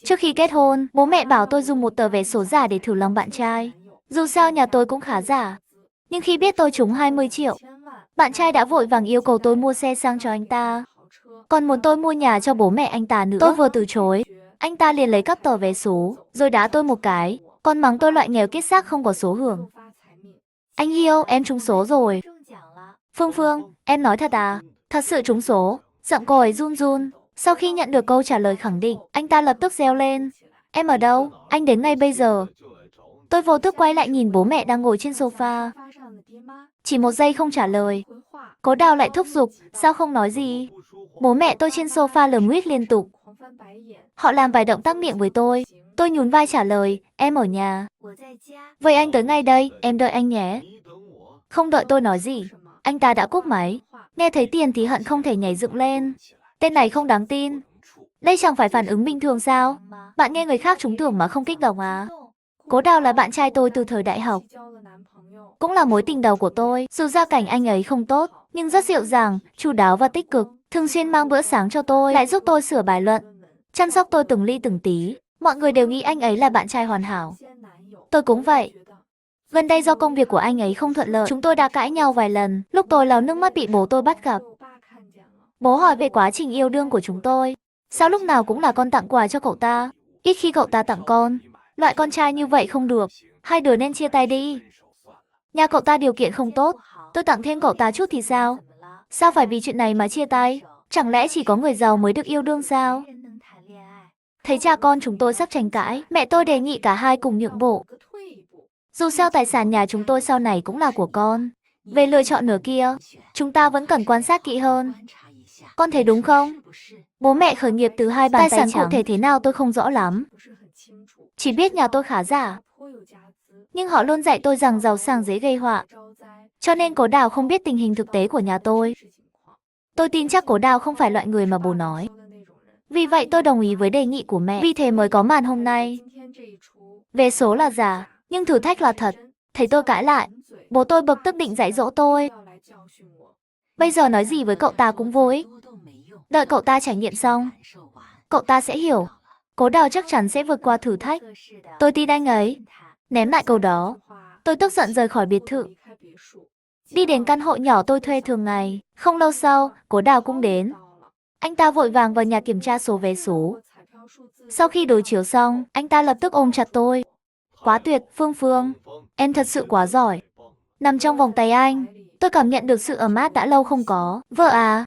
Trước khi kết hôn, bố mẹ bảo tôi dùng một tờ vé số giả để thử lòng bạn trai. Dù sao nhà tôi cũng khá giả. Nhưng khi biết tôi trúng 20 triệu, bạn trai đã vội vàng yêu cầu tôi mua xe sang cho anh ta. Còn muốn tôi mua nhà cho bố mẹ anh ta nữa. Tôi vừa từ chối, anh ta liền lấy cắp tờ vé số, rồi đá tôi một cái, còn mắng tôi loại nghèo kiết xác không có số hưởng. Anh yêu, em trúng số rồi. Phương Phương, em nói thật à? Thật sự trúng số. Giọng cô ấy run run. Sau khi nhận được câu trả lời khẳng định, anh ta lập tức reo lên. Em ở đâu? Anh đến ngay bây giờ. Tôi vô thức quay lại nhìn bố mẹ đang ngồi trên sofa. Chỉ một giây không trả lời. Cố Đào lại thúc giục, sao không nói gì? Bố mẹ tôi trên sofa lườm nguyết liên tục. Họ làm vài động tác miệng với tôi. Tôi nhún vai trả lời, em ở nhà. Vậy anh tới ngay đây, em đợi anh nhé. Không đợi tôi nói gì, anh ta đã cúp máy. Nghe thấy tiền thì hận không thể nhảy dựng lên. Tên này không đáng tin. Đây chẳng phải phản ứng bình thường sao? Bạn nghe người khác trúng thưởng mà không kích động à? Cố Đào là bạn trai tôi từ thời đại học. Cũng là mối tình đầu của tôi. Dù gia cảnh anh ấy không tốt, nhưng rất dịu dàng, chu đáo và tích cực. Thường xuyên mang bữa sáng cho tôi, lại giúp tôi sửa bài luận. Chăm sóc tôi từng ly từng tí. Mọi người đều nghĩ anh ấy là bạn trai hoàn hảo. Tôi cũng vậy. Gần đây do công việc của anh ấy không thuận lợi, chúng tôi đã cãi nhau vài lần. Lúc tôi lau nước mắt bị bố tôi bắt gặp. Bố hỏi về quá trình yêu đương của chúng tôi. Sao lúc nào cũng là con tặng quà cho cậu ta? Ít khi cậu ta tặng con. Loại con trai như vậy không được. Hai đứa nên chia tay đi. Nhà cậu ta điều kiện không tốt. Tôi tặng thêm cậu ta chút thì sao? Sao phải vì chuyện này mà chia tay? Chẳng lẽ chỉ có người giàu mới được yêu đương sao? Thấy cha con chúng tôi sắp tranh cãi, mẹ tôi đề nghị cả hai cùng nhượng bộ. Dù sao tài sản nhà chúng tôi sau này cũng là của con. Về lựa chọn nửa kia, chúng ta vẫn cần quan sát kỹ hơn. Con thấy đúng không? Bố mẹ khởi nghiệp từ hai bàn tay trắng. Tài sản cụ thể thế nào tôi không rõ lắm. Chỉ biết nhà tôi khá giả. Nhưng họ luôn dạy tôi rằng giàu sang dễ gây họa. Cho nên Cố Đào không biết tình hình thực tế của nhà tôi. Tôi tin chắc Cố Đào không phải loại người mà bố nói. Vì vậy tôi đồng ý với đề nghị của mẹ. Vì thế mới có màn hôm nay. Vé số là giả, nhưng thử thách là thật. Thấy tôi cãi lại, bố tôi bực tức định dạy dỗ tôi. Bây giờ nói gì với cậu ta cũng vô ích. Đợi cậu ta trải nghiệm xong, cậu ta sẽ hiểu. Cố Đào chắc chắn sẽ vượt qua thử thách. Tôi tin anh ấy. Ném lại câu đó, tôi tức giận rời khỏi biệt thự. Đi đến căn hộ nhỏ tôi thuê thường ngày. Không lâu sau, Cố Đào cũng đến. Anh ta vội vàng vào nhà kiểm tra số vé số. Sau khi đối chiếu xong, anh ta lập tức ôm chặt tôi. Quá tuyệt, Phương Phương. Em thật sự quá giỏi. Nằm trong vòng tay anh, tôi cảm nhận được sự ấm áp đã lâu không có. Vợ à,